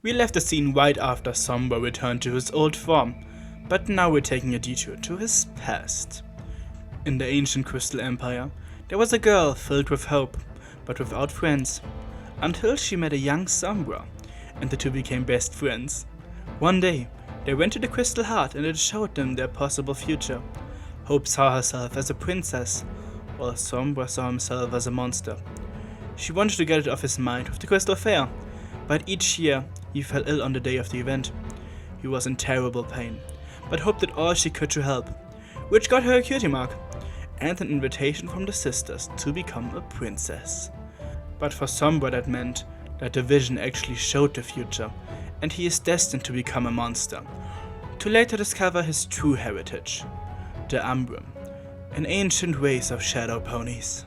We left the scene right after Sombra returned to his old form, but now we're taking a detour to his past. In the ancient Crystal Empire, there was a girl filled with hope, but without friends, until she met a young Sombra, and the two became best friends. One day, they went to the Crystal Heart and it showed them their possible future. Hope saw herself as a princess, while Sombra saw himself as a monster. She wanted to get it off his mind with the Crystal Fair, but each year he fell ill on the day of the event. He was in terrible pain, but Hope did all she could to help, which got her a cutie mark and an invitation from the sisters to become a princess. But for Sombra that meant that the vision actually showed the future, and he is destined to become a monster, to later discover his true heritage, the Umbrum, an ancient race of shadow ponies.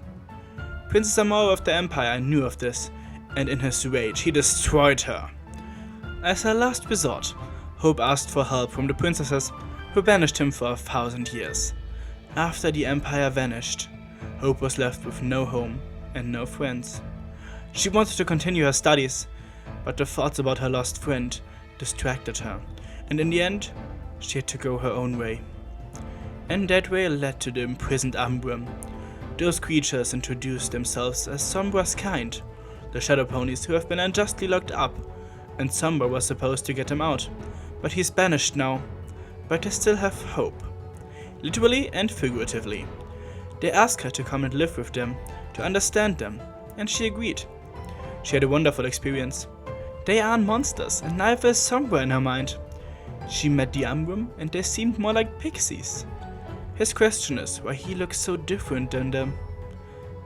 Princess Amora of the Empire knew of this, and in his rage he destroyed her. As a last resort, Hope asked for help from the princesses, who banished him for 1,000 years. After the Empire vanished, Hope was left with no home and no friends. She wanted to continue her studies, but the thoughts about her lost friend distracted her, and in the end, she had to go her own way. And that way led to the imprisoned Umbrum. Those creatures introduced themselves as Sombra's kind, the shadow ponies who have been unjustly locked up, and Sombra was supposed to get them out, but he's banished now. But they still have hope, literally and figuratively. They asked her to come and live with them, to understand them, and she agreed. She had a wonderful experience. They aren't monsters, and neither is Sombra in her mind. She met the Umbrum, and they seemed more like pixies. His question is why he looks so different than them.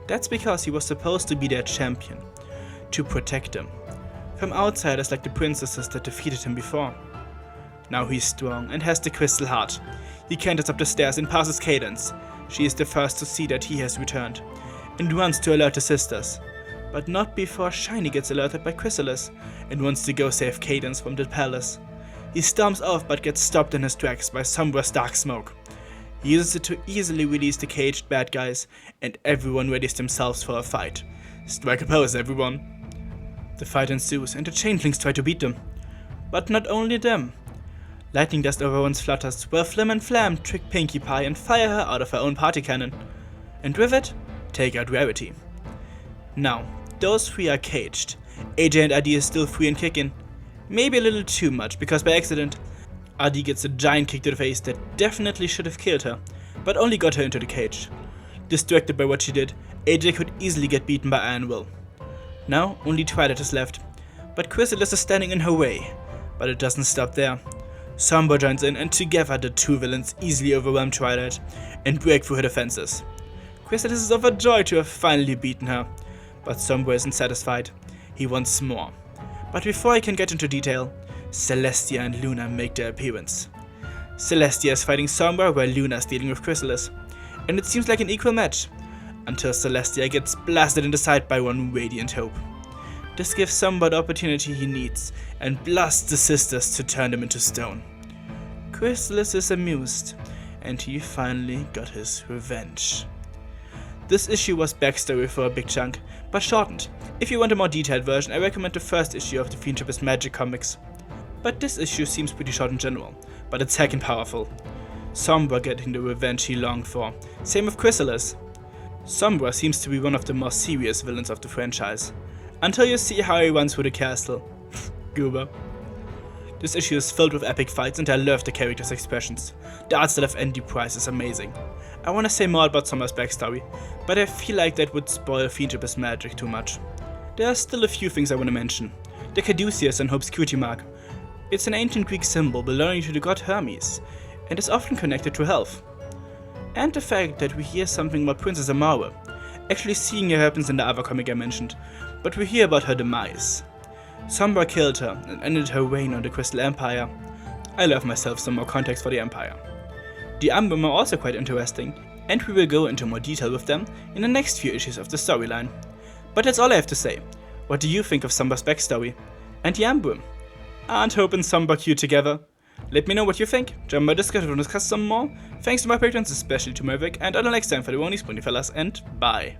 That's because he was supposed to be their champion, to protect them, from outsiders like the princesses that defeated him before. Now he's strong and has the Crystal Heart. He canters up the stairs and passes Cadence. She is the first to see that he has returned, and runs to alert the sisters. But not before Shiny gets alerted by Chrysalis and wants to go save Cadence from the palace. He storms off but gets stopped in his tracks by Sombra's dark smoke. He uses it to easily release the caged bad guys, and everyone readies themselves for a fight. Strike a pose, everyone. The fight ensues and the changelings try to beat them. But not only them. Lightning dust over one's flutters, while Flim and Flam trick Pinkie Pie and fire her out of her own party cannon. And with it, take out Rarity. Now, those three are caged. AJ and RD is still free and kicking. Maybe a little too much, because by accident, RD gets a giant kick to the face that definitely should have killed her, but only got her into the cage. Distracted by what she did, AJ could easily get beaten by Iron Will. Now, only Twilight is left, but Chrysalis is standing in her way. But it doesn't stop there. Sombra joins in, and together the two villains easily overwhelm Twilight and break through her defenses. Chrysalis is overjoyed to have finally beaten her, but Sombra isn't satisfied. He wants more. But before I can get into detail, Celestia and Luna make their appearance. Celestia is fighting Sombra while Luna is dealing with Chrysalis, and it seems like an equal match, until Celestia gets blasted in the side by one Radiant Hope. This gives Sombra the opportunity he needs, and blasts the sisters to turn them into stone. Chrysalis is amused, and he finally got his revenge. This issue was backstory for a big chunk, but shortened. If you want a more detailed version, I recommend the first issue of the Fiendship is Magic comics. But this issue seems pretty short in general, but it's heckin' powerful. Sombra getting the revenge he longed for, same with Chrysalis. Sombra seems to be one of the more serious villains of the franchise, until you see how he runs through the castle. Goober. This issue is filled with epic fights and I love the characters' expressions. The art style of Andy Price is amazing. I want to say more about Sombra's backstory, but I feel like that would spoil Fiendship is Magic too much. There are still a few things I want to mention. The Caduceus and Hope's cutie mark. It's an ancient Greek symbol belonging to the god Hermes, and is often connected to health. And the fact that we hear something about Princess Amara. Actually seeing her happens in the other comic I mentioned, but we hear about her demise. Sombra killed her and ended her reign on the Crystal Empire. I love myself some more context for the Empire. The Umbrum are also quite interesting, and we will go into more detail with them in the next few issues of the storyline. But that's all I have to say. What do you think of Sombra's backstory? And the Umbrum? Aren't Hope and Sombra cute together? Let me know what you think. Join my Discord to discuss some more. Thanks to my patrons, especially to Maverick, and until next time for the Wony Spoony fellas, and bye.